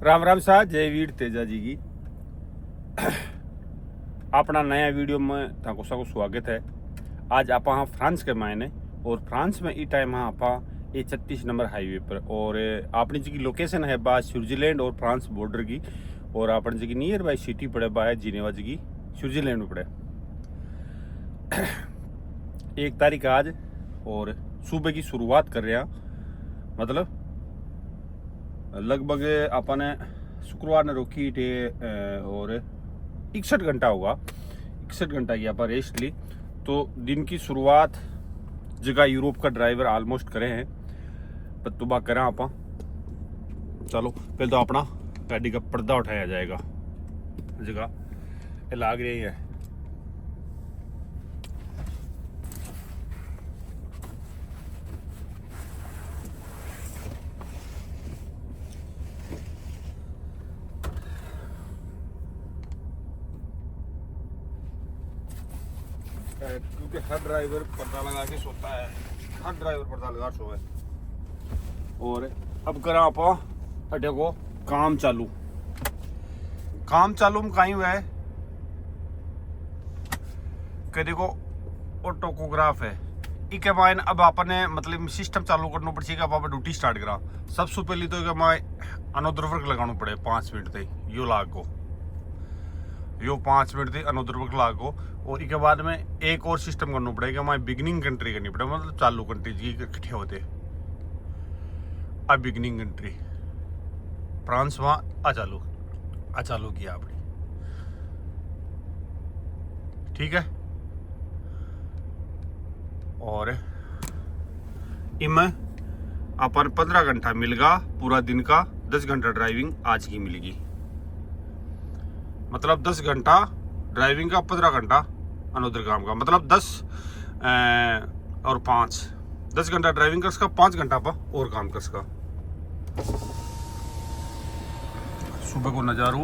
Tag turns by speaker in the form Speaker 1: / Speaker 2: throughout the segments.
Speaker 1: राम राम साहब, जय वीर तेजा जी की अपना नया वीडियो में थाको सबको स्वागत है। आज आप हाँ फ्रांस के मायने और फ्रांस में ई टाइम हाँ आप ये 36 नंबर हाईवे पर और अपनी जी की लोकेशन है बा स्विट्जरलैंड और फ्रांस बॉर्डर की और अपनी जी की नियर बाई सिटी पड़े बा है जिनेवा जी की स्विट्जरलैंड में पड़े 1 तारीख आज और सुबह की शुरुआत कर रहे हैं। मतलब लगभग अपन शुक्रवार ने रोकी थे और 61 घंटा होगा। 61 घंटा की आप रेस्ट ली तो दिन की शुरुआत जगह यूरोप का ड्राइवर ऑलमोस्ट करे हैं पर तुबा करें आप। चलो पहले तो अपना गाड़ी का पर्दा उठाया जाएगा। जगह लाग रही है क्योंकि हर ड्राइवर पर्दा लगा के सोता है। हर ड्राइवर पर्दा लगा सोए। और अब करा आप अड्डे को काम चालू में कहीं हुआ है कि देखो ऑटोकोग्राफ है इके मायने अब आपने मतलब सिस्टम चालू करना पड़े अब आप ड्यूटी स्टार्ट करा। सबसे पहले तो मैं अनोदर वर्क लगाना पड़े 5 मिनट तक यो लाग को यो 5 मिनट तक अनोदर वर्क लाग को और इसके बाद में एक और सिस्टम करना पड़ेगा। मैं बिगनिंग कंट्री करनी पड़े मतलब चालू कंट्री जी इकट्ठे होते अब बिगनिंग कंट्री फ्रांस वहाँ चालू किया आपने। ठीक है और इनमें अपन 15 घंटा मिलेगा पूरा दिन का। 10 घंटा ड्राइविंग आज की मिलेगी मतलब 10 घंटा ड्राइविंग का 15 घंटा अनोदर काम का मतलब 10 और 5 10 घंटा ड्राइविंग कर सका 5 घंटा पर और काम कर सका। सुबह को नज़ारो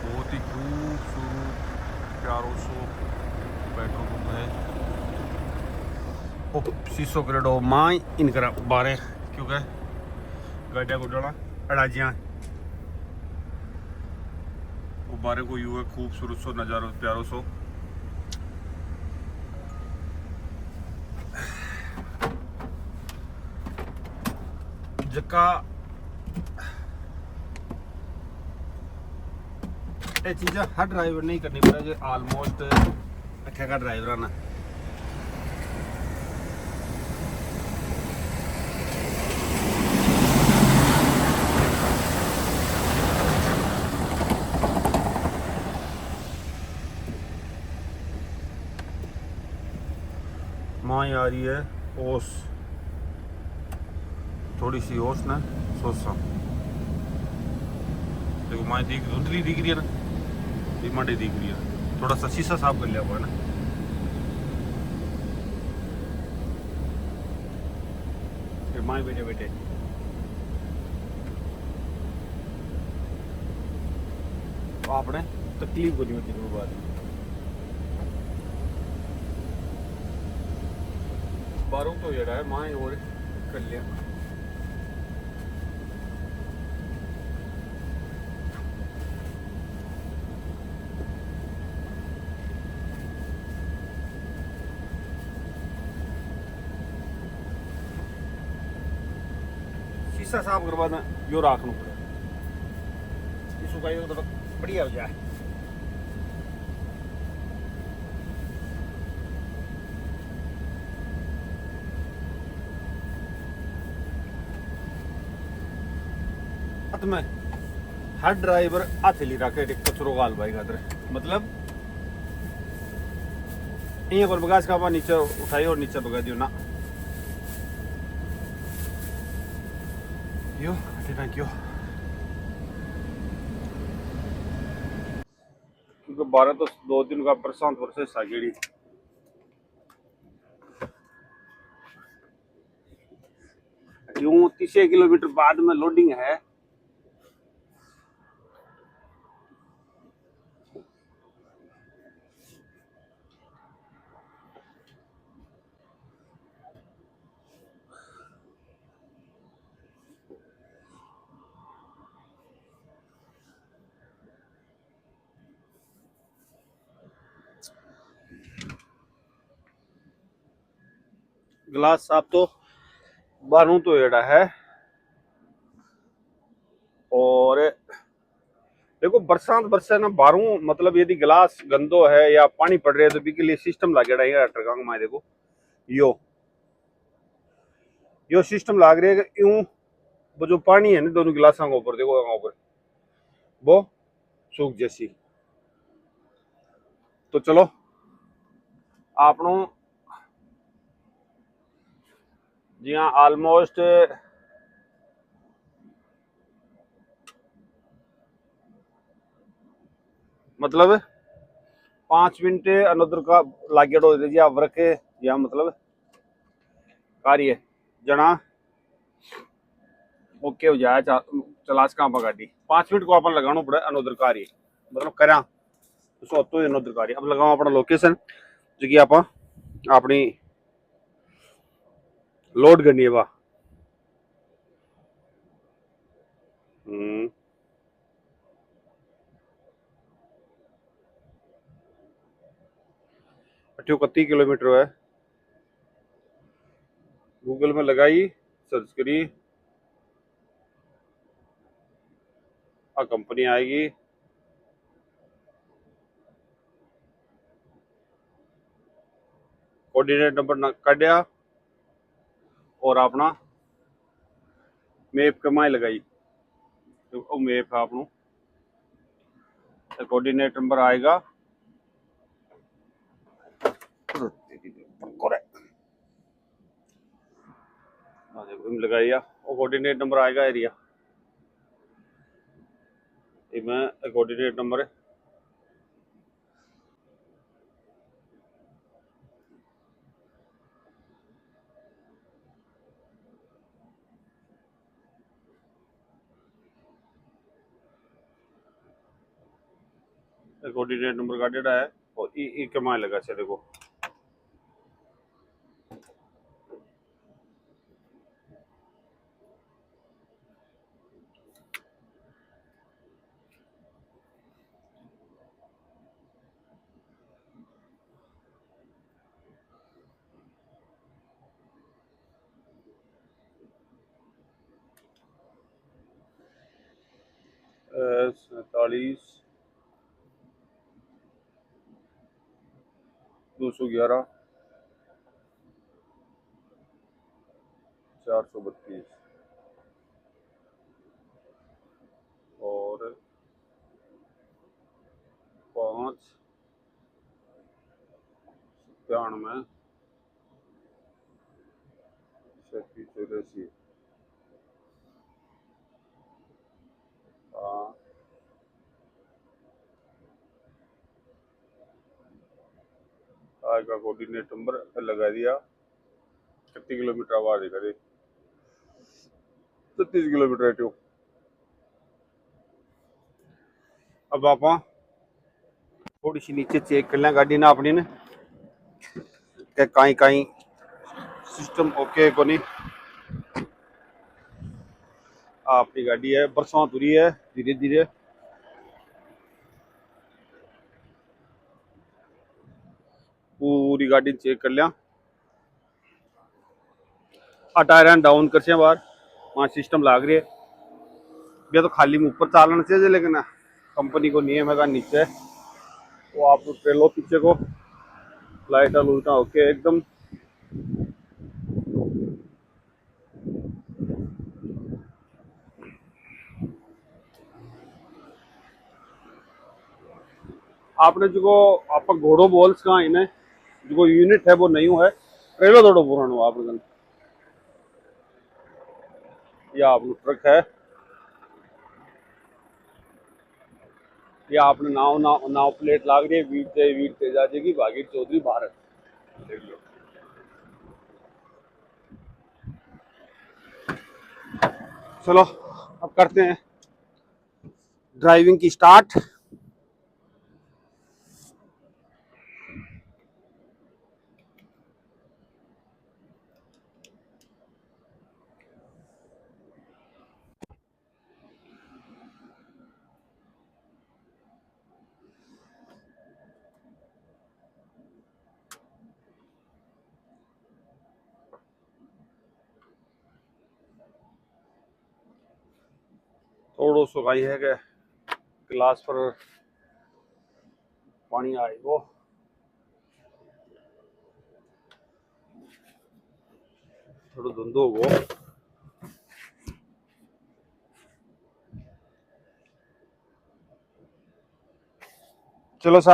Speaker 1: बहुत ही खूबसूरत प्यारो सो पेट्रोल पंप है। शीशो करेडो माँ इनका बारे क्योंकि गाड़िया गुडा अड़ाजियाँ बारे को यू है खूबसूरत सो नज़ारो प्यारो सो। जका ये चीज़ें हर ड्राइवर नहीं करनी पड़े जो ऑलमोस्ट अच्छा का ड्राइवर ना। माँ आ रही है ओस थोड़ी सी ओस ना सोचा देखो माँ धुंधली दिख रही है ना माटी दिख रही है। थोड़ा सा शीशा साफ कर लिया हुआ है ना। फिर माँ बैठे बैठे तो आपने तकलीफ को नहीं होती कोई बात। 12 तो जड़ा है माँ और कर लिया। शीशा साफ करवा दें यो राखना पड़े इसको का तो बढ़िया हो जाए। में हर ड्राइवर हथेली रखे कचरो गाल भाई खातर मतलब ये पर बगास का नीचे उठाई और नीचे भगा दियो ना यो थैंक यू क्योंकि 12 तो 2 दिन का प्रशांत वर्ष सागेड़ी यूं 30 किलोमीटर बाद में लोडिंग है। गिलास साफ तो बारू तो एड़ा है। और देखो बरसात बरसे ना बारू, मतलब यदि गिलास गंदो है या पानी पड़ रहा है तो बिके लिए सिस्टम लागेड़ा है टरगांग में। देखो यो यो सिस्टम लाग रही है कि यूं वो जो पानी है ना दोनों गिलासों के ऊपर, देखो वहां ऊपर वो सूख जैसी। तो चलो आपनो जी हाँ ऑलमोस्ट मतलब 5 मिनट अनोदर का लागेड़ो जी आप रखे या मतलब कार्य जना ओके हो जाए चलास का गाड़ी 5 मिनट को अपन लगाना पड़े अनोदर कार्य मतलब करा तो तो अनोदर कार्य। अब लगाओ अपना लोकेशन जो कि आप अपनी लोड करनी है वाह। हम्म 31 किलोमीटर है। गूगल में लगाई सर्च करी आ कंपनी आएगी। कोऑर्डिनेट नंबर काटिया और अपना मैप कमाई लगाई तो मैप है आपनो कोऑर्डिनेट नंबर आएगा लगाइया और कोऑर्डिनेट नंबर आएगा एरिया में कोऑर्डिनेट नंबर कोऑर्डिनेट नंबर काटेड़ा है और ई कमाई लगा से देखो सैतालीस 211 432 और 5 97 37 84। हाँ आएगा कोऑर्डिनेट नंबर लगा दिया 30 किलोमीटर आवाज करे 36 किलोमीटर है तो। अब आप थोड़ी सी नीचे चेक कर लें गाड़ी ना अपनी ने कि कहीं कहीं सिस्टम ओके को नहीं। अपनी गाड़ी है बरसात हो रही है धीरे धीरे पूरी गाड़ी चेक कर लिया टायर डाउन कर से बाहर वहाँ सिस्टम लाग रही है ये तो खाली में ऊपर चालना चाहिए लेकिन कंपनी को नियम है नीचे वो आप ट्रेन लो पीछे को लाइटा लूटा ओके एकदम। आपने जो आप घोड़ो बोल्स का इन्हें जो यूनिट है वो नहीं है ट्रेलो थोड़ो पुरानो आप या आप ट्रक है या आपने नाव नाव नाव प्लेट लाग रही है वीर तेजाजी की भागीर चौधरी भारत देख लो। चलो अब करते हैं ड्राइविंग की स्टार्ट। थोड़ो सो कहीं है कि गिलास पर पानी आएगो। थोड़ा धुंधो हो। चलो सा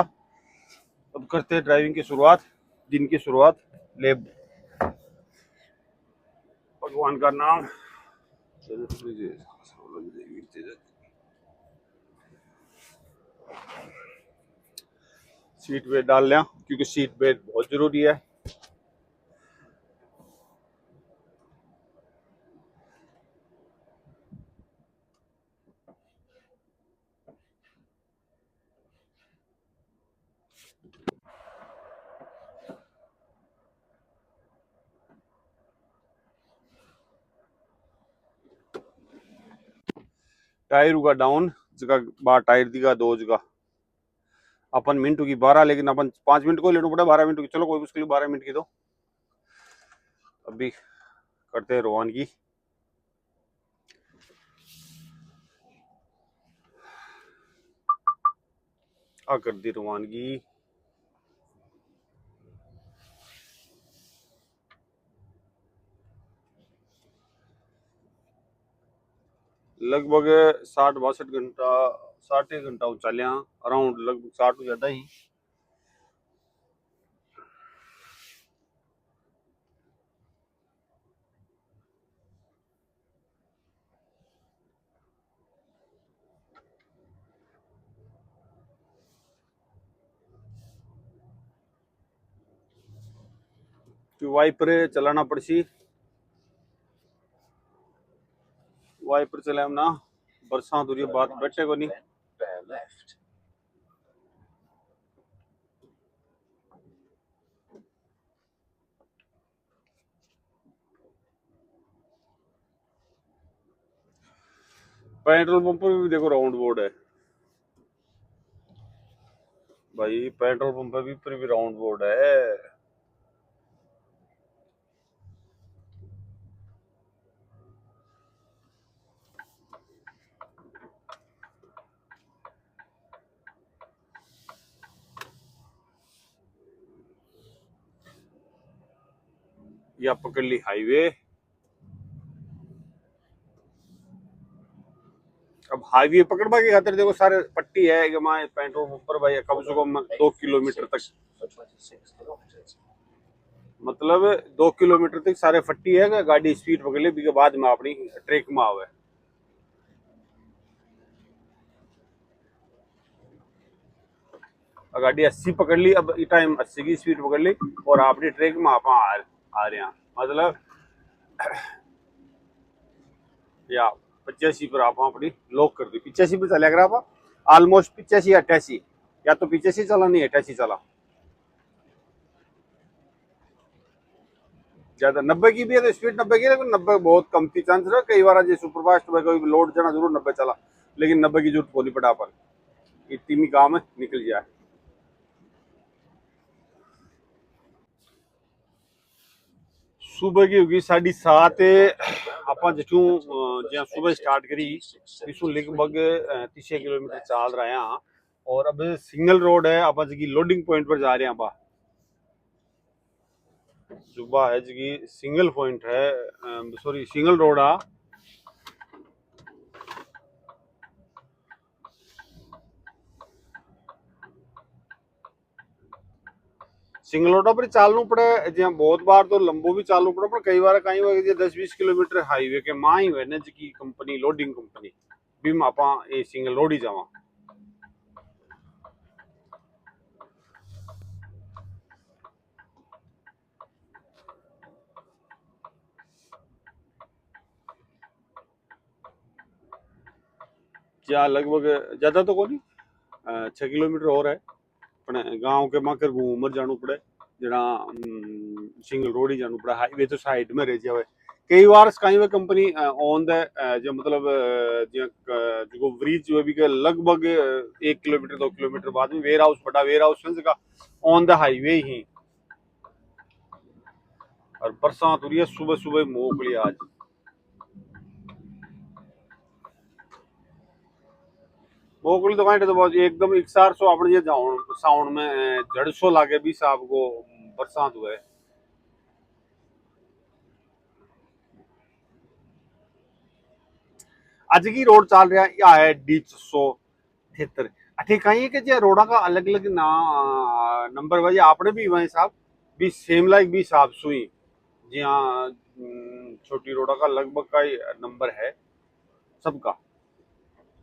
Speaker 1: अब करते हैं ड्राइविंग की शुरुआत, दिन की शुरुआत। ले भगवान का नाम। सीट बेल्ट डाल लें क्योंकि सीट बेल्ट बहुत जरूरी है। टायर होगा डाउन जगह बार टायर दिखा दो जगह अपन मिनट की 12 लेकिन अपन 5 मिनट को लेना पड़ा 12 मिनट की। चलो कोई मुश्किल 12 मिनट की। तो अभी करते हैं रवानगी। आ कर दी रवानगी। लगभग 60-62 घंटा 60 घंटा चलिया अराउंड लगभग 60 ज्यादा ही। वाइपर चलाना पड़सी। वाइपर चले हम ना बरसात हो रही है बात बैठे को नहीं। पेट्रोल पंप पर भी देखो राउंड बोर्ड है भाई। पेट्रोल पंप पर भी राउंड बोर्ड है। या पकड़ ली हाईवे। अब हाईवे पकड़वा के खातिर देखो सारे पट्टी है कि मैं पेट्रोल पंप पर भाई कम से कम 2 किलोमीटर तक मतलब 2 किलोमीटर तक सारे फट्टी है कि गाड़ी स्पीड पकड़ ले के बाद में अपनी ट्रैक में आवे। गाड़ी 80 पकड़ ली अब इस टाइम 80 की स्पीड पकड़ ली और अपनी ट्रैक में आप आ रहे हैं मतलब या 85 पर आप अपनी लॉक कर दी। 85 पर चले अगर आप ऑलमोस्ट 85-88 या तो 85 चला नहीं 88 चला। ज्यादा 90 की भी है तो स्पीड 90 की है लेकिन 90 बहुत कम थी चांस है। कई बार जैसे सुपरफास्ट में कोई लोड जाना जरूर 90 चला लेकिन 90 की जरूरत नहीं पड़ा पर इतनी काम है निकल जाए। सुबह की होगी 7:30 आप जू ज्यां सुबह स्टार्ट करी पिछू लगभग 30 किलोमीटर चाल रहे हैं और अब सिंगल रोड है आप जी लोडिंग पॉइंट पर जा रहे हैं। आप सुबह है जी सिंगल पॉइंट है सॉरी सिंगल रोड आ। सिंगल रोड पर चालू पड़े ज्यां बहुत बार तो लंबो भी चालू पड़े पर कई बार कहीं 10-20 किलोमीटर हाईवे के मां ही हुए ना जी कंपनी लोडिंग कंपनी भी आप सिंगल रोड ही जावा। या लगभग ज्यादा तो कोनी 6 किलोमीटर और है अपने गांव के माकर घूमर जाना पड़े जरा सिंगल रोड ही जाना पड़ा। हाईवे तो साइड में रह जावे कई बार कहीं वे कंपनी ऑन द जो मतलब जो ब्रिज जो भी लगभग 1 किलोमीटर 2 किलोमीटर बाद में वेयर हाउस बड़ा वेयर हाउस जगह ऑन द हाईवे ही। और बरसात हो रही है सुबह सुबह मोकली आज। मोकली तो कहीं तो बहुत एकदम इकसार सो अपने ये साउंड में जड़सो लागे भी साहब को बरसात हुए। आज की रोड चल रहा या है डी 173 अठे कहीं के जे रोडा का अलग अलग ना नंबर वजह आपने भी वही साहब भी सेम लाइक भी साहब सुई जी हाँ। छोटी रोडा का लगभग का ही नंबर है सबका।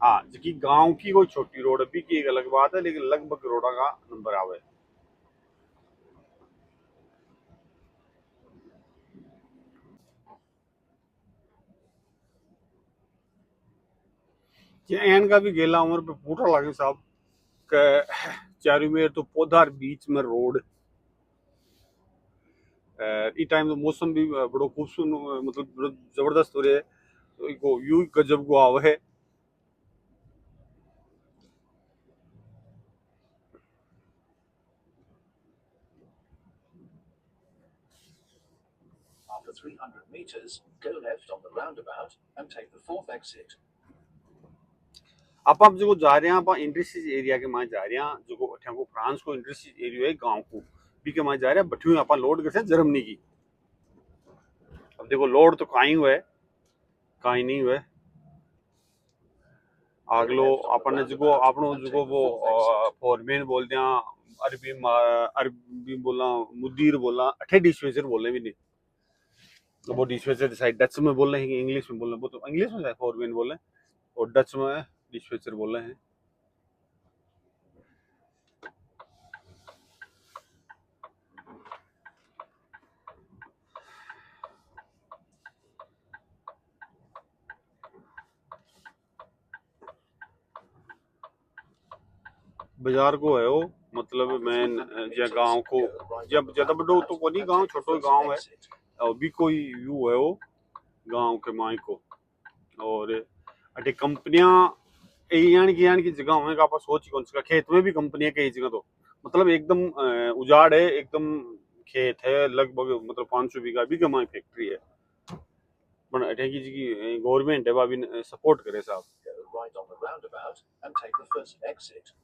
Speaker 1: हाँ जी गांव की कोई छोटी रोड भी की एक अलग बात है लेकिन लगभग रोडा का नंबर आवे। जे एन का भी गेला उम्र पे पूरा लगे साहब के चारों मेर तो पौधा बीच में रोड। ई टाइम तो मौसम भी बड़ो खूबसूरत मतलब बड़ो जबरदस्त हो रहा है तो इको व्यू गजब को आवे है।
Speaker 2: After 300 meters, go left on the roundabout and take the fourth exit.
Speaker 1: आप जो जा रहे हैं आप इंडस्ट्रीज एरिया के मां जा रहे हैं जो अठा को फ्रांस को इंडस्ट्रीज एरिया है गांव को भी के मां जा रहे हैं बठियों आप लोड करते हैं जर्मनी की। अब देखो लोड तो कहीं हुआ है कहीं नहीं हुआ है अगलो अपन जो आपनो जो वो फॉरमैन बोलते हैं अरबी अरबी बोला मुदीर बोला अठे डिस्पेचर बोले भी नहीं तो वो डिस्पेचर साइड डच में बोल रहे हैं कि इंग्लिश में बोल रहे हैं वो तो इंग्लिश में फॉरमैन बोल रहे हैं और डच में डिस्पेचर बोल रहे हैं। बाजार को है वो मतलब मैं जे गांव को जब ज्यादा बड़ो तो कोनी गांव छोटो गांव है और भी कोई व्यू है वो गांव के माई को। और अटे कंपनियां यान की जगह होने का आप सोच कौन सा खेत में भी कंपनियां कई जगह तो मतलब एकदम उजाड़ है एकदम खेत है लगभग मतलब 500 बीघा भी कमाई फैक्ट्री है पर अटे की जी गवर्नमेंट है वो भी सपोर्ट करे साहब।
Speaker 2: Go right on the roundabout and take the first exit.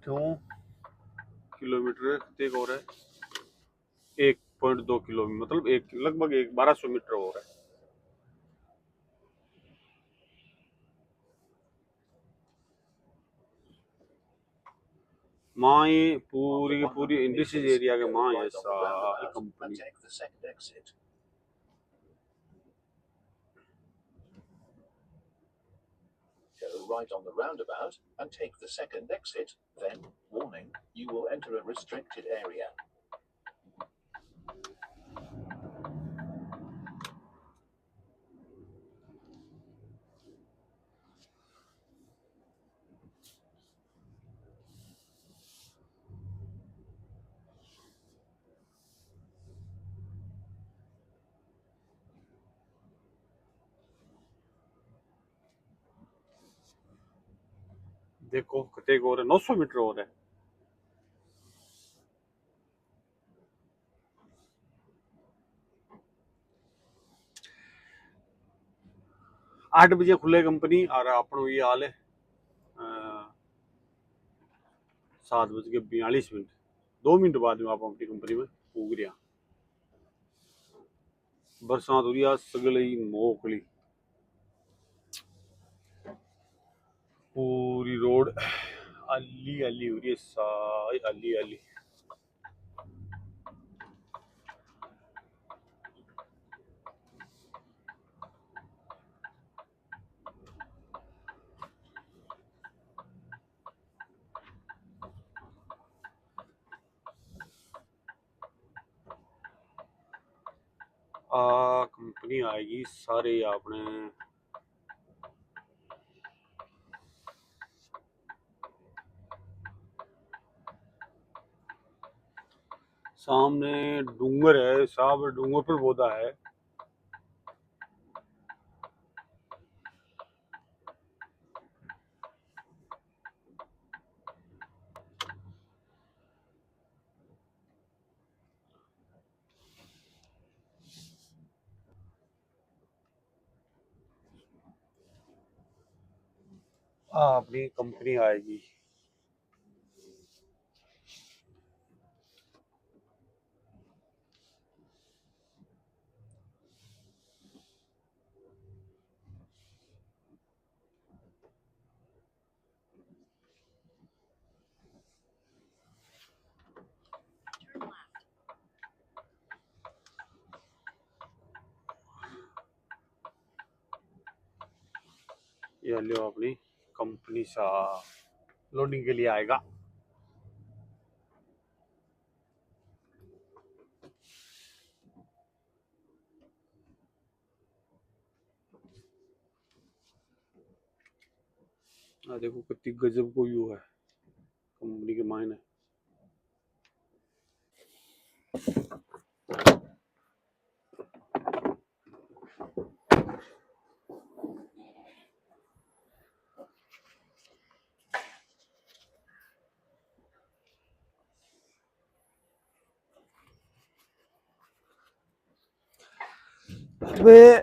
Speaker 1: क्यों किलोमीटर तक हो रहा है 1.2 किलोमीटर मतलब एक लगभग 1200 मीटर हो रहा है। माँ ये पूरी की पूरी इंडस्ट्रियल एरिया के माँ है सारी company.
Speaker 2: Take the second exit. Go right on the roundabout and take the second exit. Then, warning, you will enter a restricted area.
Speaker 1: देखो कितने को हो रहा है 900 मीटर हो रहा है। 8 बजे खुले कंपनी और अपनो ये हाल है 7:42 2 मिनट बाद में आप अपनी कंपनी में पूग रहा। बरसात हो रही है सगले ही मोकली पूरी रोड अली अली हो रही है सारी अली अली। कंपनी आएगी सारे आपने सामने डूंगर है साहब डूंगर पर पौधा है। अपनी कंपनी आएगी। ये लो अपनी कंपनी सा लोडिंग के लिए आएगा। देखो कितनी गजब को व्यू है कंपनी के मायने। वे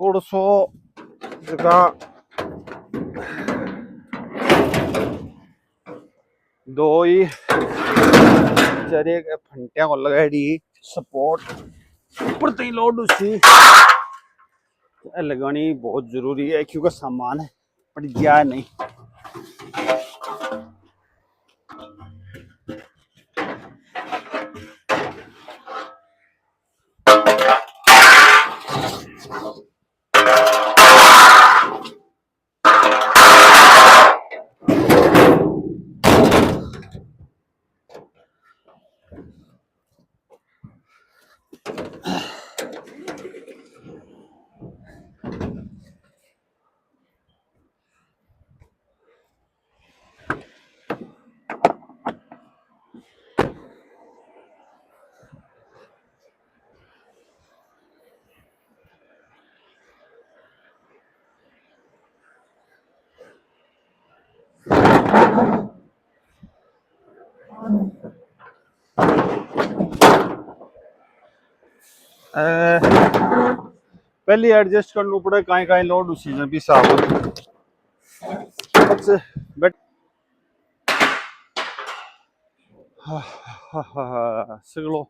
Speaker 1: थोड़ा सो जगह दो ही चरे फंटिया को लगाई सपोर्ट ऊपर तई लोड उसी लगानी बहुत जरूरी है क्योंकि सामान है पर गया नहीं। पहले एडजस्ट करना पड़े कहीं कहीं लोड उसी में भी साफ बट सिगलो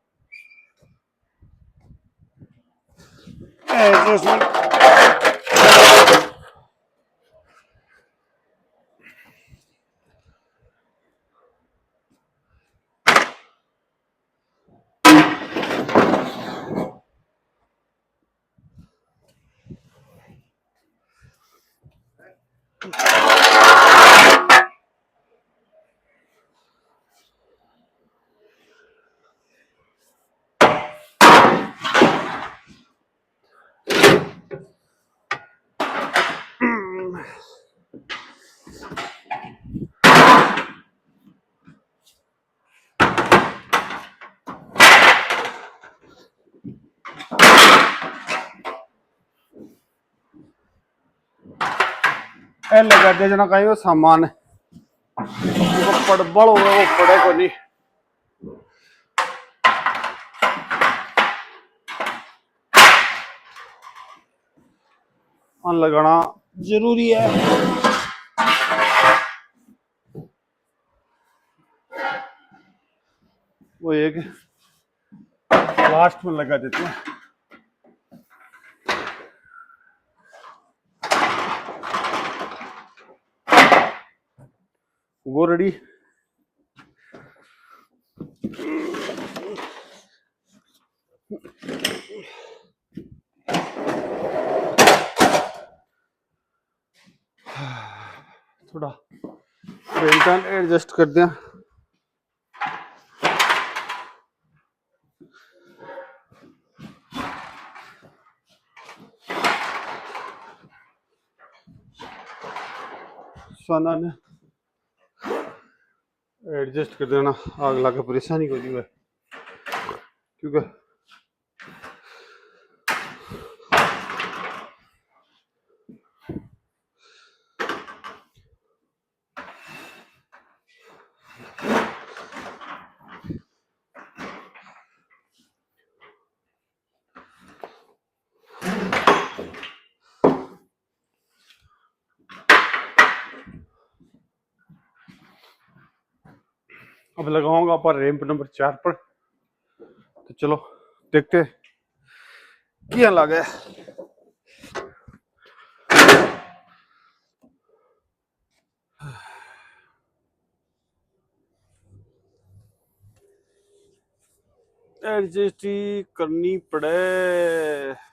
Speaker 1: लगा दे जना कहीं वो सामान पड़बड़ हो वो पड़े को नहीं लगाना जरूरी है। वो एक लास्ट में लगा देते हैं। वो रेडी थोड़ा बेल्टन एडजस्ट कर दिया। सोना ने एडजस्ट कर देना आग लगा परेशानी हो है क्योंकि अब लगाऊंगा पर रैंप नंबर 4 पर। तो चलो देखते क्या लगे। एडजस्ट ही करनी पड़े।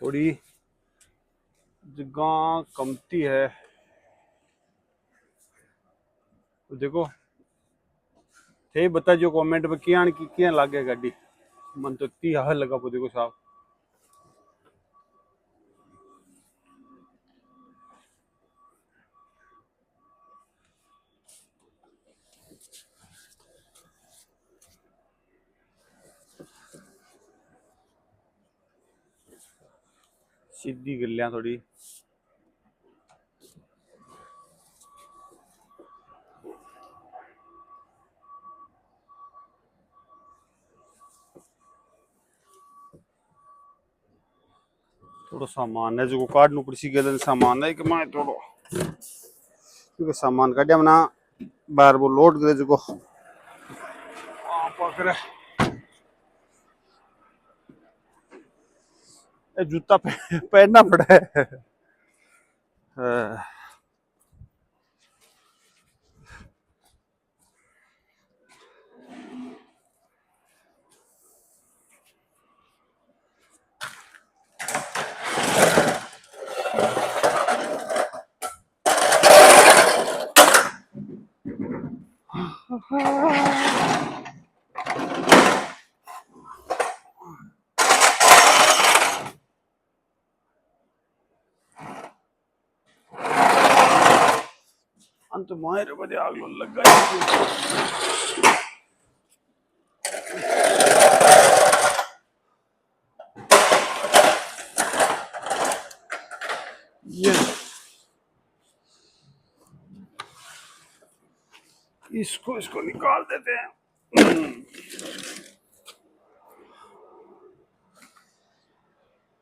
Speaker 1: थोड़ी जगह कमती है तो देखो थे बता जो कमेंट में क्या लागे गाड़ी। मन तो इतनी हल लगा पो देखो साहब। सीधी गलियां थोड़ी थोड़ा सामान है जो काट नू पड़ी गए सामान है कि मैं थोड़ो क्योंकि सामान काटिया मना बार वो लोड करे जो पकड़े जूता पहनना पड़ा है। अंत मायर बजे आगलो लगा ये इसको निकाल देते हैं।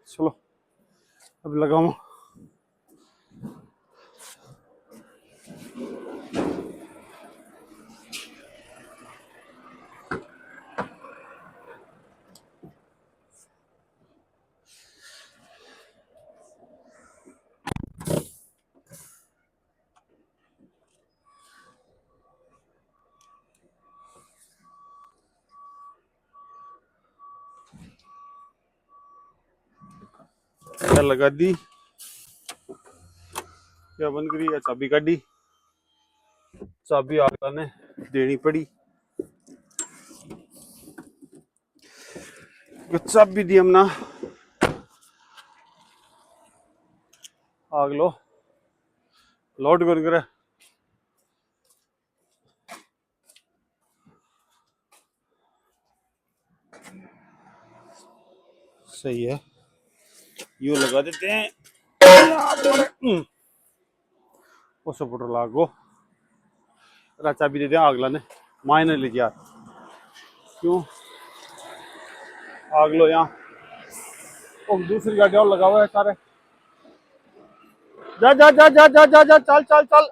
Speaker 1: चलो अब लगाऊं। लगा दी क्या बंद करी या चाबी काटी चाबी आगला ने देनी पड़ी चाबी दी हमना आग लो लोड कर करे सही है यू लगा देते हैं उस पुटर लागो चाबी दे दें आगला ने मायने लीजिए यार क्यों आग लो यहाँ और दूसरी गाड़ी और लगा हुआ है सारे जा जा जा जा जा जा जा चल चल चल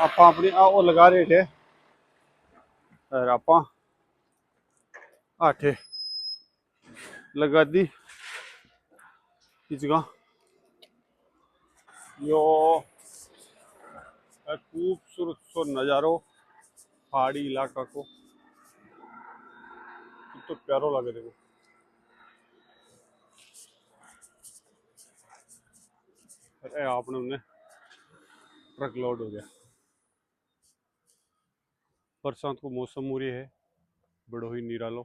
Speaker 1: आप अपनी वो लगा रहे थे और आप आठे लगा दी जगह यो खूबसूरत सो नजारो पहाड़ी इलाका को तो प्यारो लगे देखो आपने उन्हें ट्रक लोड हो गया बरसात को मौसम हो रही है बड़ो ही निरालो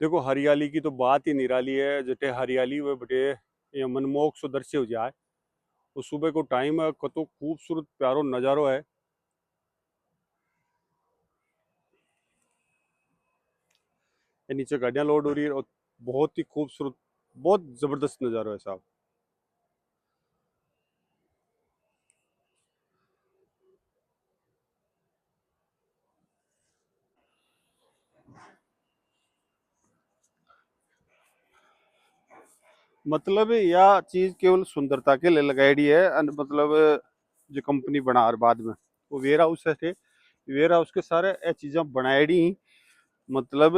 Speaker 3: देखो हरियाली की तो बात ही निराली है, जटे हरियाली हुए बटे ये मनमोहक सो दृश्य हो जाए। और सुबह को टाइम है, कतो खूबसूरत प्यारो नजारो है। ये नीचे गाड़ियां लोड हो रही है और बहुत ही खूबसूरत, बहुत जबरदस्त नजारा है साहब। मतलब यह चीज केवल सुंदरता के लिए लगाई है, मतलब जो कंपनी बना और बाद में वो वेयर हाउस है थे, वेयर हाउस के सारे ये चीजें बनाई, मतलब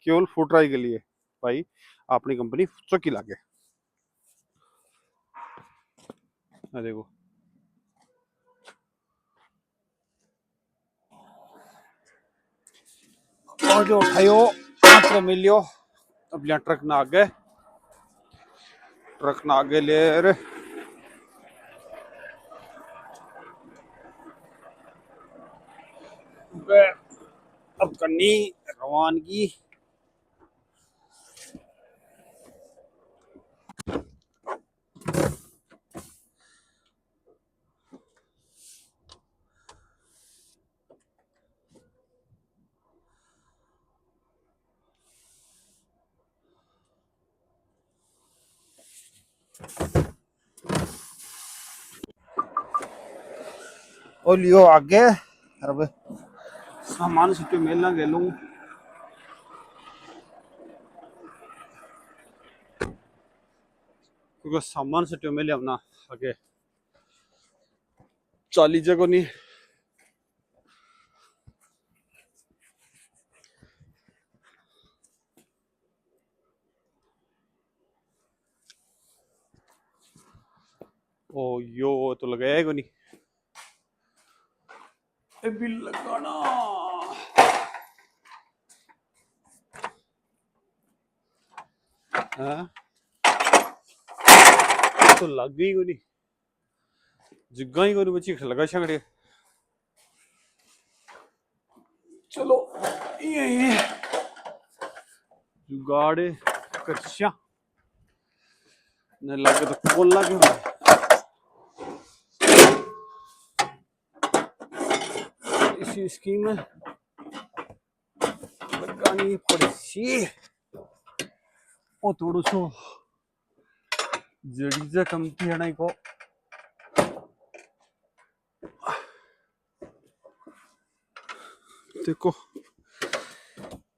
Speaker 3: केवल फुटराई के लिए भाई अपनी कंपनी चौकी लागे। देखो और जो उठायो मात्र मिलियो। अब यहाँ ट्रक ना आगे ले रे। अब करनी रवानगी। और लियो आगे। अब सामान से मेलना गेलू, क्योंकि सामान से मेले अपना आगे चाली जगह नहीं। ओ यो तो लगाया को नहीं, बिल लगाना है तो लग गई को नहीं, जिग्गा ही को नहीं बची लगा छगड़े। चलो ये जुगाड़े कच्चा न लगे तो खोल लगे। इसी स्कीम में लगानी पड़ी और थोड़ा सो जड़ी कम थी है ना को। देखो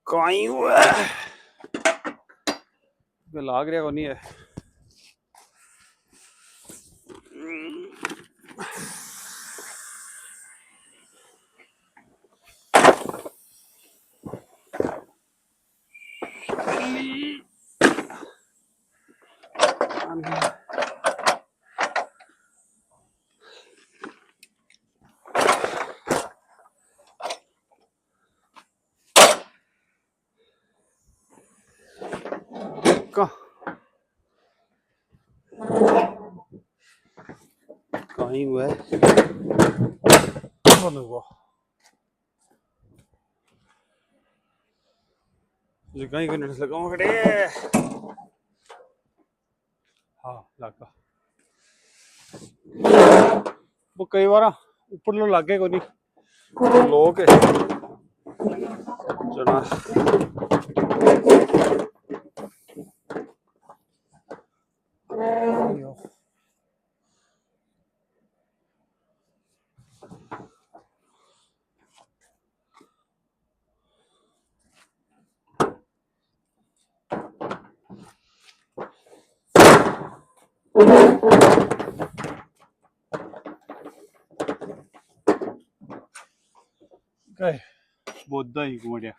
Speaker 3: कहीं हुआ है लाग रहा को नहीं है। कहीं हुआ है जो कहीं को नहीं लगा खड़े। हाँ लगा वो कई बार ऊपर लो लागे को नहीं लोग जना बोधा ही घूमड़िया।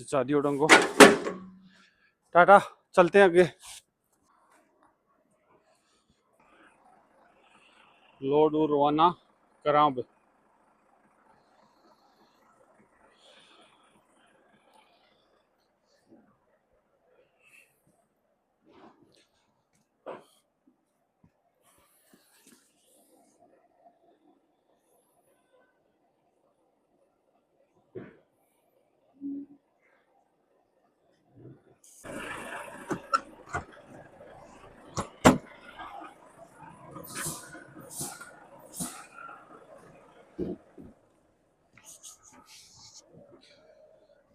Speaker 3: चादी उड़ंगो टाटा चलते हैं आगे। लोड रवाना करा।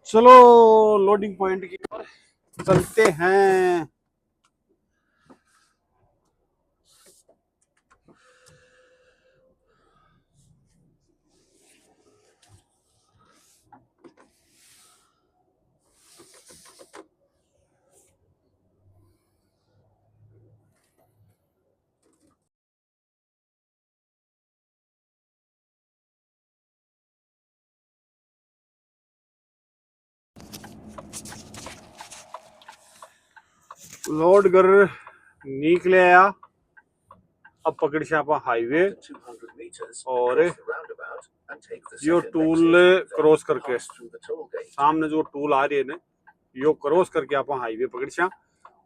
Speaker 3: चलो लोडिंग पॉइंट की ओर चलते हैं। लोड कर निकले आया। अब पकड़ से आप हाईवे
Speaker 2: After 200 meters,
Speaker 3: और
Speaker 2: cross the roundabout and take the
Speaker 3: yo
Speaker 2: second
Speaker 3: tool
Speaker 2: exit, then
Speaker 3: cross करके
Speaker 2: pass through the toll gate.
Speaker 3: सामने जो टूल आ रही है ना, यो क्रॉस करके आप हाईवे पकड़ से।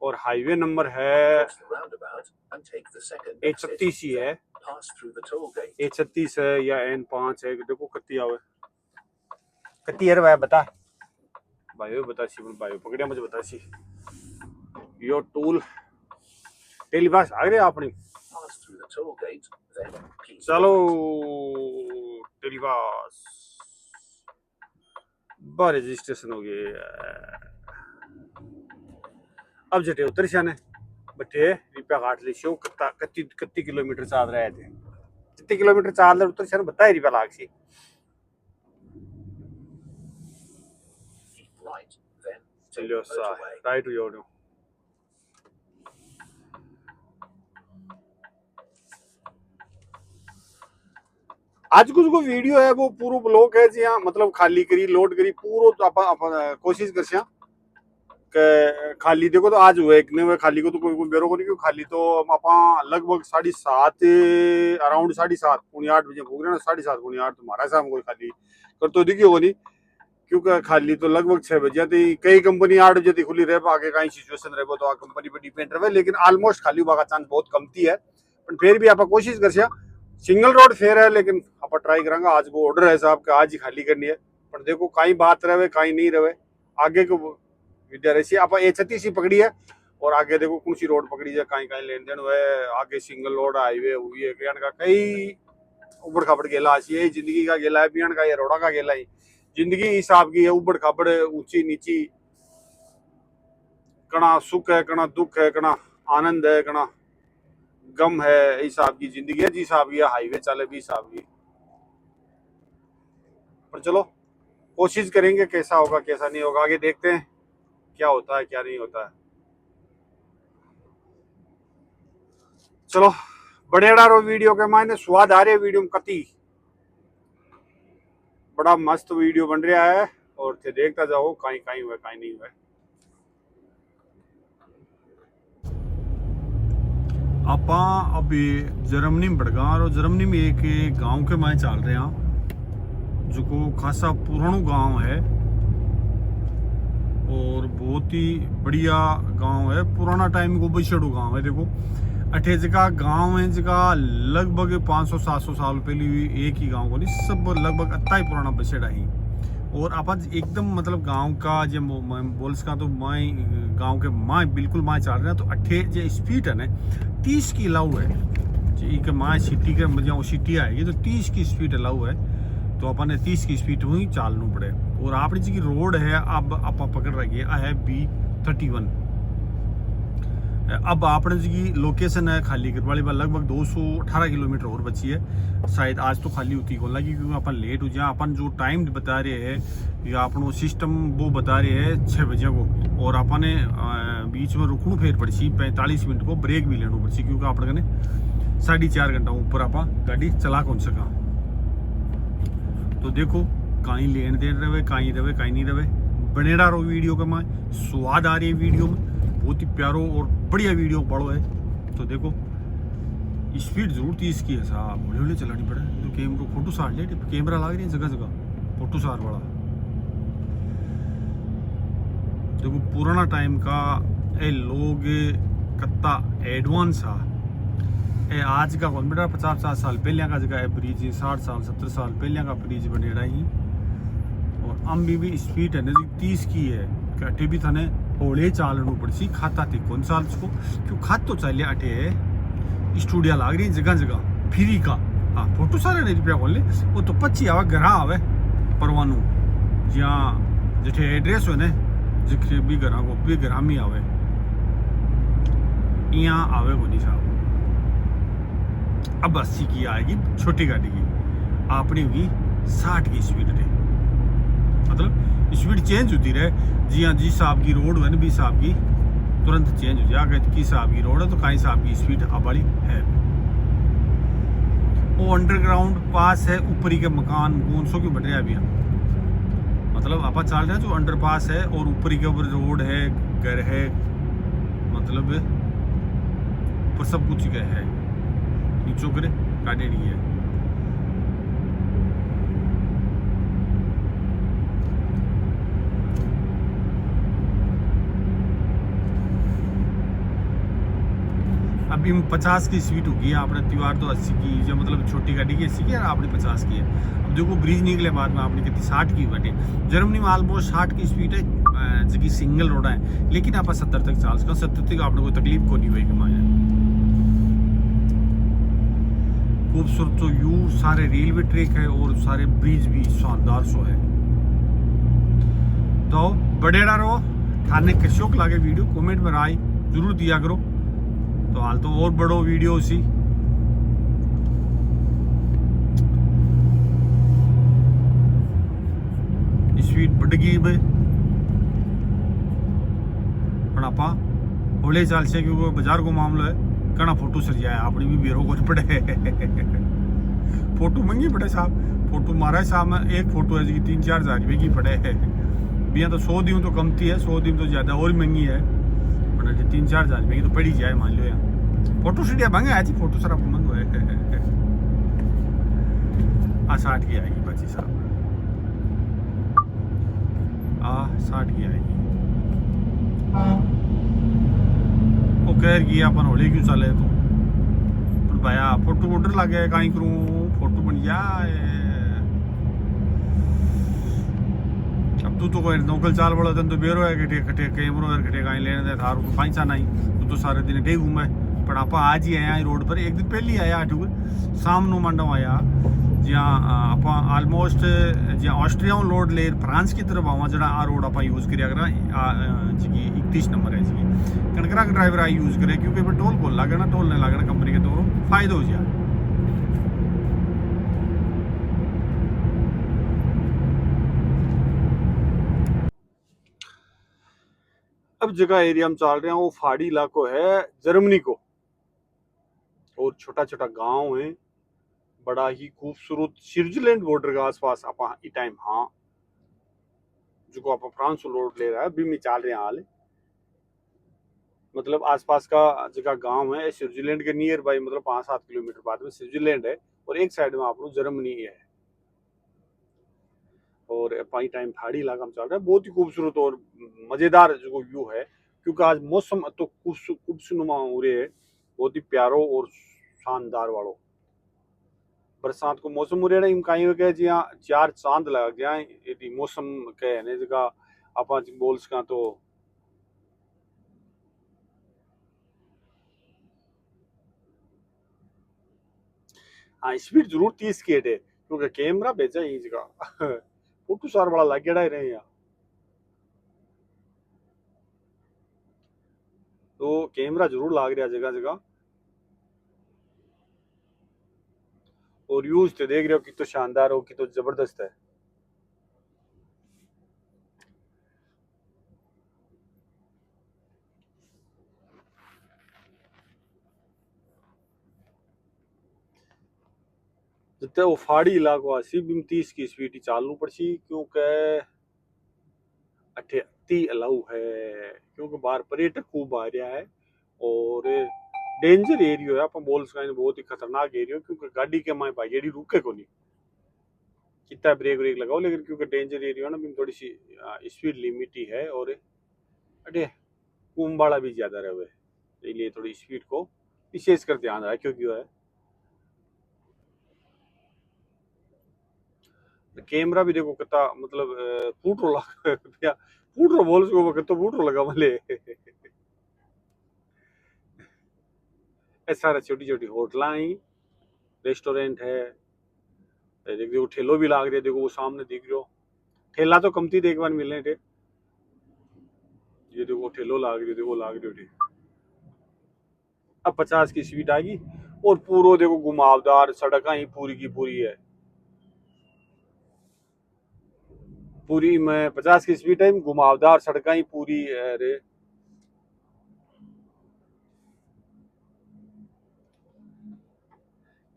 Speaker 3: और हाईवे नंबर है
Speaker 2: Cross the roundabout and take the second exit,
Speaker 3: A36 ही है,
Speaker 2: pass through the toll gate.
Speaker 3: A36 है या N5 है। देखो कत्ती आवे कत्ती यार भाई बता भाई बता सी भाई पकड़िया मुझे बता सी यो टूल टेलीपास आ गए आपने।
Speaker 2: Pass through the toll gate, then keep
Speaker 3: चलो
Speaker 2: right.
Speaker 3: टेलीपास बार रजिस्ट्रेशन हो गया। अब जटे उतर शाने बटे रिपा काट ली शो कत्ती किलोमीटर चाल रहे थे। कितने किलोमीटर चाल रहे उतर शाने बताए रिपा लाग सी।
Speaker 2: Keep right, then take
Speaker 3: चलियो
Speaker 2: the
Speaker 3: सा
Speaker 2: motorway.
Speaker 3: राइट हो जाओ। आज कुछ को वीडियो है वो पूरा ब्लॉक है जी। हाँ मतलब खाली करी लोड करी पूरा तो आप कोशिश कर सिया के खाली देखो तो आज हुए एक ने हुए खाली को तो कोई बेरो को नहीं क्यों खाली तो आपा लगभग 7:30 अराउंड 7:30 पौने 8 बजे भूख रहे ना 7:30 पौने 8 तुम्हारा शाम कोई खाली कर तो दिखी होगी नहीं क्योंकि खाली तो लगभग 6 बजे थी। कई कंपनी 8 बजे थी खुली रहे आगे कहीं सिचुएशन रहे तो कंपनी पे डिपेंड रहे लेकिन ऑलमोस्ट खाली हुआ का चांस बहुत कमती है। पर फिर भी आप कोशिश कर सिया सिंगल रोड फेयर है लेकिन आप ट्राई करेंगे। आज को ऑर्डर है साहब का आज ही खाली करनी है पर देखो कहीं बात रहे कहीं नहीं रहे आगे को विद्या रही आप A36 ही पकड़ी है और आगे देखो कौन सी रोड पकड़ी है कहीं कहीं लेन देन हुआ है आगे सिंगल रोड हाईवे हुई है का कई उबड़ खाबड़ गेला है जिंदगी का गेला है पियन का ये रोड़ा का गेला ही जिंदगी हिसाब की है उबड़ खाबड़ ऊंची नीची कणा सुख है कणा दुख है कणा आनंद है कणा गम है हिसाब की जिंदगी है जी हिसाब की हाईवे चले भी हिसाब की। पर चलो कोशिश करेंगे कैसा होगा कैसा नहीं होगा आगे देखते हैं क्या होता है क्या नहीं होता है। चलो बढ़िया रो वीडियो के मायने स्वाद आ रहे वीडियो में कति बड़ा मस्त वीडियो बन रहा है और थे देखता जाओ कहीं कहीं हुआ कहीं नहीं हुआ। आपा अभी जर्मनी में बढ़गा और जर्मनी में एक गांव के माय चल रहे हैं जो को खासा पुराना गांव है और बहुत ही बढ़िया गांव है पुराना टाइम को बछड़ू गांव है। देखो अठे जगह गांव है जगह लगभग 500-700 साल पहले एक ही गांव को नहीं सब लगभग अत्ता ही पुराना बछड़ा ही और आप एकदम मतलब गांव का जो बोल सका तो माए गांव के माए बिल्कुल माए चल रहे हैं तो अठे जो स्पीड है ना 30 की अलाउ है कि माए सिटी के मतलब सिटी आएगी तो 30 की स्पीड अलाउ है तो अपन 30 की स्पीड में ही चालना पड़े। और आपने जी की रोड है अब आप पकड़ रही है B31 अब आपने जी की लोकेशन है खाली कर वाली लगभग 218 किलोमीटर और बची है शायद आज तो खाली होती को लगी क्योंकि अपन लेट हो जाए अपन जो टाइम बता रहे हैं या अपन सिस्टम वो बता रहे हैं 6 बजे को और अपन बीच में रुकणू फेर पड़ी 45 मिनट को ब्रेक भी लेना पड़ी क्योंकि अपने 4.5 घंटा ऊपर आप गाड़ी चला कौन सका। तो देखो कहीं लेन देन रहे कहीं नहीं रहे बनेड़ा रो वीडियो के माँ स्वाद आ रही है वीडियो में बहुत ही प्यारो और बढ़िया वीडियो बड़ो है। तो देखो स्पीड जरूर 30 की है साहब हौले हौले चलानी पड़े तो कैमरा फोटो सार ले कैमरा लग रही है जगह जगह फोटो सार वाला। देखो पुराना टाइम का ए लोग कत्ता एडवांस आ ए आज का कौन बेटा 50-60 साल पहले का जगह ब्रिज 60 साल 70 साल पहले का ब्रिज बनेड़ा ही और अम भी स्पीड है ना 30 की है अठे भी थाने होले चालू पड़ी खाता थे कौन साल को क्यों खात तो चलिए अठे स्टूडियो लाग रही जगह जगह फ्री का हाँ फोटो सारे नहीं रुपया बोल वो तो 25 आवा घर आवे परवानू जहाँ
Speaker 1: जिथे एड्रेस हो ने जिथे भी घर को भी घर में आवे यहाँ आवे को नहीं साहब। अब 80 की आएगी छोटी गाड़ी की, अपनी होगी 60 की स्पीड पे, मतलब स्पीड चेंज होती रहे। जी हाँ, जी साहब की रोड है ना, बी साहब की तुरंत चेंज हो जाए। अगर की साहब की रोड है तो कहीं साहब की स्पीड अब वाली है। वो अंडरग्राउंड पास है, ऊपरी के मकान 500 की बढ़ रहा है अभी, मतलब आप चल रहे हैं जो अंडरपास है और ऊपरी के ऊपर रोड है, घर है, मतलब ऊपर सब कुछ है, नीचों करे गाड़ी नहीं है। अभी 50 की स्पीड होगी आपने, त्योहार तो 80 की, जो मतलब छोटी गाड़ी की 80 की है, आपने 50 की है। अब देखो ब्रिज निकले बाद में आपने कितनी 60 की गाड़ी। जर्मनी में ऑलमोस्ट 60 की स्पीड है, जो सिंगल रोड है, लेकिन आप 70 तक चल सकते, 70 तक आपने कोई तकलीफ को नहीं हुई कमाए। खूबसूरत तो यू सारे रेलवे ट्रैक है और सारे ब्रिज भी शानदार सो है। तो बड़ेड़ा रहो, थाने कशोक लागे वीडियो कमेंट में राय जरूर दिया करो। तो हाल तो और बड़ो वीडियो सी स्पीड बढ़ गई भाई, पर आपा होले चाल से क्योंकि बाजार को मामला है, कना फोटो सर जाए अपनी भी बेरो कुछ पड़े फोटो महंगी पड़े साहब। फोटो मारा साहब में एक फोटो है जी 3-4 हज़ार रुपये की पड़े है। बिया तो 100 दी तो कमती है, 100 दी तो ज़्यादा और महंगी है, पर 3-4 हज़ार रुपये की तो पड़ी जाए मान लो यार। फोटो स्टूडियो महंगा है जी, फोटो सर आपको महंगा है। 60 की आएगी बची साहब, 60 की आएगी। वो कह रही अपन होली क्यों चले तो भैया फोटो वोटर लगे कहीं करूँ, फोटो बन जाए। अब तू तो कोई नौकल चाल बड़ा दिन तो बेरो है कि कटे कैमरो कटे कहीं लेने दे थार को पाँचा नहीं, तू तो सारे दिन डे घूमे। पर आप आज ही आया रोड पर, एक दिन पहले आया 8 शाम नो मंडव आया, जहाँ आप ऑलमोस्ट जहाँ ऑस्ट्रिया रोड ले फ्रांस की तरफ आवा, जरा आ रोड आप यूज़ करिया करा जी 31 नंबर है जी कनकरा का ड्राइवर आई यूज़ करे, क्योंकि टोल को लगना, टोल नहीं लगना कंपनी के दोनों फायदे हो जाए। अब जगह एरिया में चल रहे हैं वो पहाड़ी इलाको है जर्मनी को, और छोटा छोटा गांव है, बड़ा ही खूबसूरत स्विट्जरलैंड बॉर्डर के आसपास आप टाइम। हाँ जो आप फ्रांस रोड ले रहा है अभी में चल रहे हैं हाल, मतलब आसपास का जगह गांव है स्विट्जरलैंड के नियर बाई, मतलब 5-7 किलोमीटर बाद में स्विट्जरलैंड है और एक साइड में आप लोग जर्मनी है। और पाई टाइम पहाड़ी इलाका में चल रहा है, बहुत ही खूबसूरत और मजेदार जो व्यू है, क्योंकि आज मौसम तो खूबसूनुमा हो रहे है, बहुत ही प्यारो और शानदार वालों। बरसात को मौसम हो रहा है कहीं के जी 4 चांद लगा गया यदि मौसम के है जगह आप बोल सका तो। हाँ स्पीड जरूर 30 की है, क्योंकि कैमरा भेजा ही जगह फोटो सार बड़ा लगेड़ा ही रहे यहाँ, तो कैमरा जरूर लाग रहा जगह जगह। और यूज तो देख रहे हो कि तो शानदार हो कि तो जबरदस्त है। जितने वो पहाड़ी इलाको आसी बिम 30 की स्पीड चालू पड़सी, क्योंकि अठे अति अलाउ है, क्योंकि बाहर पर्यटक खूब आ रहा है और डेंजर एरियो है, आप बोल सकते बहुत ही खतरनाक एरियो, क्योंकि गाड़ी के माए भाई जेडी रुके को नहीं, कितना ब्रेक ब्रेक लगाओ, लेकिन क्योंकि डेंजर एरियो है ना बिम थोड़ी सी स्पीड लिमिट ही है, और अटे कुंबाड़ा भी ज्यादा रहे, इसलिए थोड़ी स्पीड को विशेष कर ध्यान रहा क्योंकि है कैमरा भी देखो कितना, मतलब फूटरो लगा फूटरो बोल सको कितना फूटरो लगा मले सारा छोटी छोटी होटल ही, रेस्टोरेंट है, देखो ठेलो भी लाग रहे, देखो वो सामने दिख रहे हो,
Speaker 3: ठेला तो कमती देख बार मिलने थे। ये देखो ठेलो लाग रही, देखो लाग रही। अब 50 की स्पीड आएगी और पूरा देखो घुमावदार सड़क ही पूरी की पूरी है। पूरी में 50 की स्पीड टाइम घुमावदार सड़क ही पूरी है रे।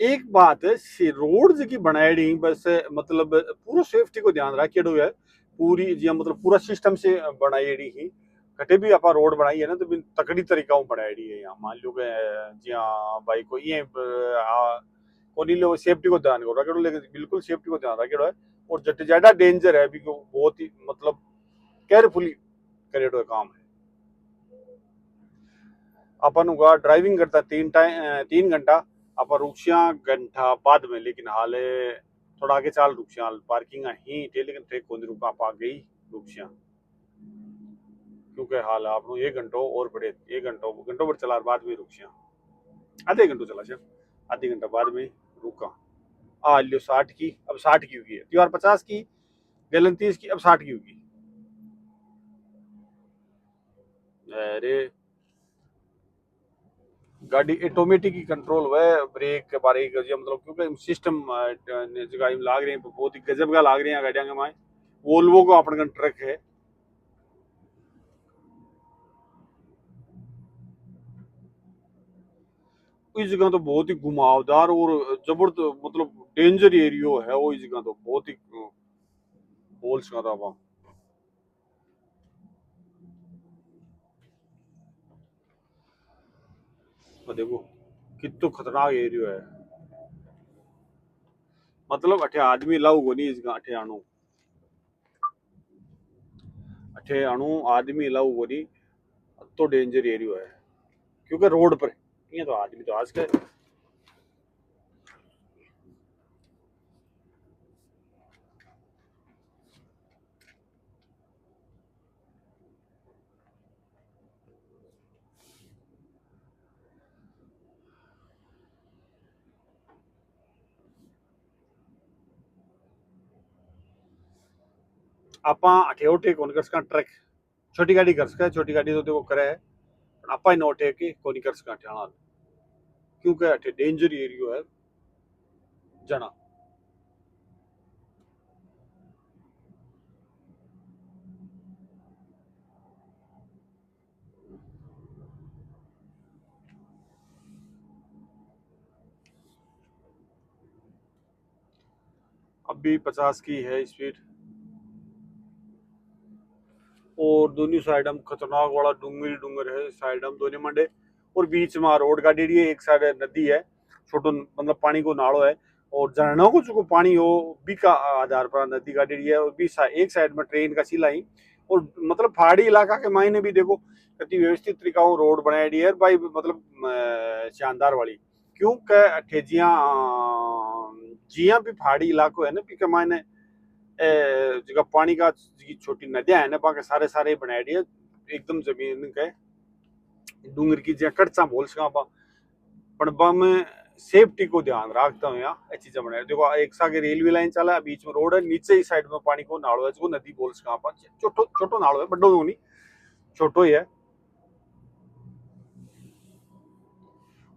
Speaker 3: एक बात है रोड की बनाई बस मतलब पूरा सेफ्टी को ध्यान रखेड़ो है पूरी जिया मतलब पूरा सिस्टम से बनाई ही कटे भी आप रोड बनाई है ना तो तकड़ी तरीका बनाई है। यहाँ मान लो कि जिया भाई को ये कोनी लोग सेफ्टी को ध्यान करो रखेड़ो लेकिन बिल्कुल सेफ्टी को ध्यान रखेड़ो है और जट ज्यादा डेंजर है भी बहुत ही मतलब केयरफुली करेड़ो काम है। अपन होगा ड्राइविंग करता 3 घंटा आप रुकसिया घंटा बाद में लेकिन हाले थोड़ा आगे चाल रुकसिया पार्किंग ही थे लेकिन ट्रेक को रुका आप आ गई रुकसिया क्योंकि हाल आप 1 घंटो और बड़े 1 घंटो पर चला बाद में रुकसिया आधे घंटो चला से आधे घंटा बाद में रुका आ लियो 60 की अब 60 की होगी त्योहार 50 की गैलन 30 की अब 60 की होगी। अरे गाड़ी ऑटोमेटिक ही कंट्रोल हुआ है ब्रेक के बारे मतलब क्योंकि सिस्टम जगह लाग रहे हैं बहुत ही गजब का लाग रहे हैं गाड़ियां के माए वोल्वो को अपन ट्रक है। इस जगह तो बहुत ही घुमावदार और जबरदस्त मतलब डेंजर एरियो है वो। इस जगह तो बहुत ही बोल सकता वहां देखो कितना खतरनाक एरियो है मतलब अठे आदमी लाऊ को नहीं इस अठे अणु आदमी लाऊ को नहीं तो डेंजर एरियो है क्योंकि रोड पर ये तो आदमी तो आज के आपा अठेवटे कौन कर सका ट्रक छोटी गाड़ी कर सका छोटी गाड़ी तो देखो करे है आपा इन अठे के कोनी कर सका ठेला क्योंकि अठे डेंजर एरियो है जना। अब भी 50 की है स्पीड और दोनों साइड हम खतरनाक वाला डूंगर डूंगर है साइड हम दोनों मंडे और बीच में रोड गाड़ी है एक साइड नदी है छोटो मतलब पानी को नाड़ो है और झरनों को जो पानी हो बी का आधार पर नदी गाड़ी है और बी एक साइड में ट्रेन का सिलाई और मतलब पहाड़ी इलाका के मायने भी देखो कितनी व्यवस्थित तरीका रोड बनाई है भाई मतलब शानदार वाली क्योंकि जिया भी पहाड़ी इलाको है ना पी के मायने जगह पानी का छोटी नदियां है ना बाकी सारे सारे बनाई है एकदम जमीन के डूंगर की जगह कटचा बोल सका पर में सेफ्टी को ध्यान रखता हूँ यहाँ ये चीजें बनाई देखो एक सागे रेलवे लाइन चला बीच में रोड है नीचे ही साइड में पानी को नाड़ो है जो नदी बोल सका छोटो छोटो नाड़ो है बड़ो नहीं छोटो ही है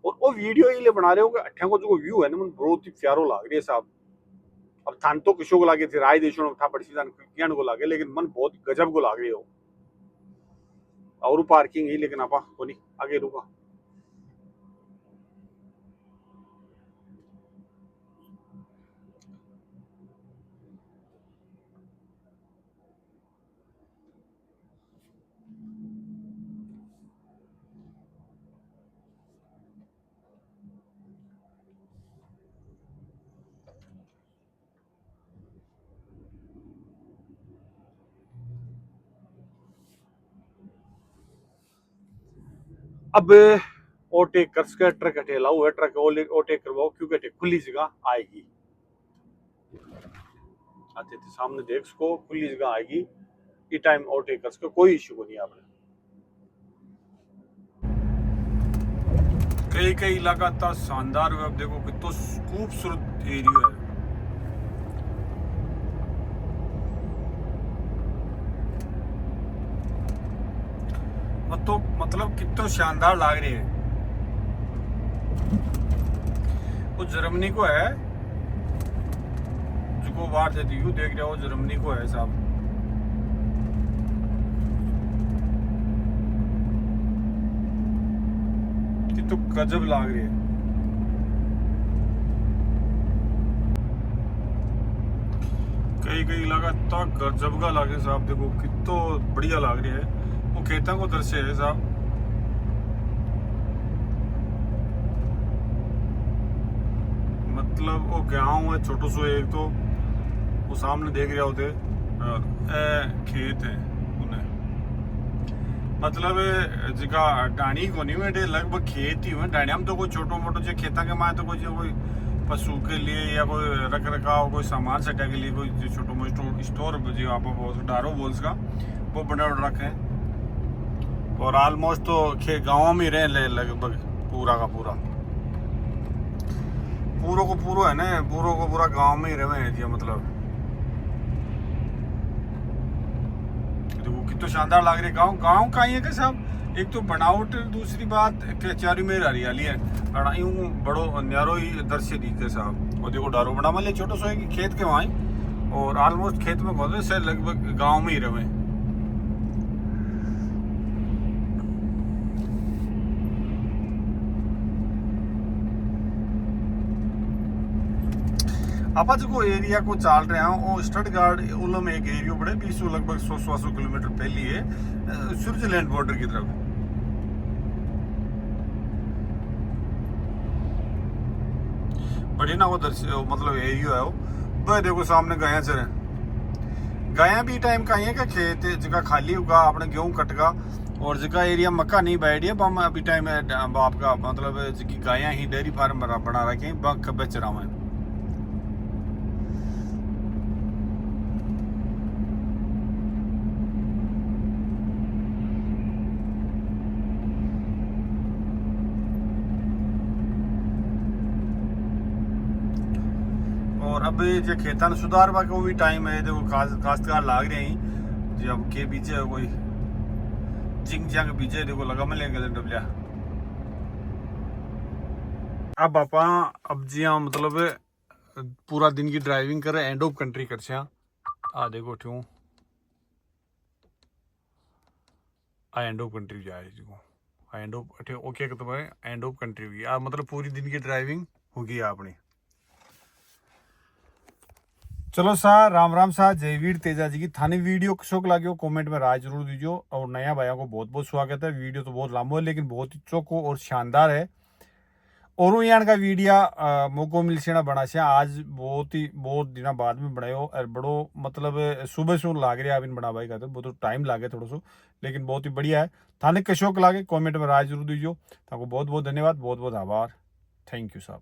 Speaker 3: और वो वीडियो ये बना रहे हो कि अठ्ठा को जो व्यू है ना बहुत ही प्यारो लाग रही है साहब। अब थान तो किशो को लागे थे राय देशों था पड़सी जान को लागे लेकिन मन बहुत गजब को लाग रही हो और पार्किंग ही लेकिन आपा कोनी आगे रुका अब ओवरटेक कर सके ट्रक अटेला हुआ ट्रक ओवरटेक करवाओ क्योंकि खुली जगह आएगी आते थे सामने देख सको खुली जगह आएगी ये टाइम ओवरटेक कर सके कोई इश्यू नहीं आपने कई कई इलाका था शानदार हुआ। अब देखो कितना खूबसूरत एरिया है
Speaker 1: तो मतलब कितना शानदार लग रही है। वो जर्मनी को है जो बाहर से व्यू देख रहे हो, जर्मनी को है साहब। कितना गजब लग रही है। कई कई इलाका इतना गजब का लगे साहब, देखो कितना बढ़िया लग रही है। वो खेतों को दर्शे है साहब। मतलब वो गाँव है छोटो सो एक, तो वो सामने देख रहे होते खेत है उन्हें, मतलब जगह डाणी को नहीं बेटे लगभग खेत ही हुए। डाणी हम तो कोई छोटो मोटो जो खेता के माए तो कोई पशु के लिए या कोई रख रखाव कोई सामान सटा के लिए कोई जो छोटो मोटो स्टोर जो आप डारो बोल्स का वो बना रखे। और ऑलमोस्ट तो गाँव में रहे लगभग पूरा का पूरा, पूरा को पूरा है ना, पूरा को पूरा गांव में ही रहे हैं। मतलब देखो कितना शानदार लग रही है। गांव का ही है कि साहब, एक तो बनावट, दूसरी बात चारों में हरियाली है, यूं बड़ो न्यारो ही दृश्य दिखते साहब। और देखो डारो बना मान छोटो सो है खेत के वहाँ, और ऑलमोस्ट खेत में बहुत से लगभग गाँव में ही रहे। आप जो एरिया को चाल रहे हैं वो स्टटगार्ड उलम एक एरिया पड़े 20 लगभग 100 किलोमीटर पहले है स्विट्जरलैंड बॉर्डर की तरफ। बढ़िया ना वो मतलब एरिया है वो। तो देखो सामने गाया चरे, गाया भी टाइम का ही है कि खेत जगह खाली होगा अपने गेहूं कटगा, और जगह एरिया मक्का नहीं बैठी है बम अभी टाइम आपका मतलब जगह गाया ही डेयरी फार्म बना रखे हैं बंक बेच रहा हूँ। और अब जो खेतन सुधार बा को भी टाइम है, देखो काश्तकार लाग रहे हैं जो अब के बीजे कोई जिंग जंग बीजे देखो लगा मैं लेंगे डबलिया। अब आप अब जी हाँ मतलब पूरा दिन की ड्राइविंग कर एंड ऑफ कंट्री कर से आ देखो ठूँ आ एंड ऑफ कंट्री जाए देखो एंड ऑफ ओके तो भाई एंड ऑफ कंट्री हुई आ मतलब पूरी दिन की ड्राइविंग होगी अपनी। चलो सा राम राम सा जयवीर तेजा जी की थाने वीडियो शौक लाग्यो कमेंट में राय जरूर दीजियो। और नया भाइयों को बहुत बहुत स्वागत है। वीडियो तो बहुत लंबा है लेकिन बहुत ही चौको और शानदार है। और यहाँ का वीडियो मौको मिल से बना से आज बहुत दिन बाद में बनायो और बड़ो मतलब सुबह से लाग रहा है बना भाई का तो बहुत टाइम लागे थोड़ा सो, लेकिन बहुत ही बढ़िया है। थाने कशोक लागे कमेंट में राय जरूर दीजियो। ताको बहुत बहुत धन्यवाद, बहुत बहुत आभार, थैंक यू साहब।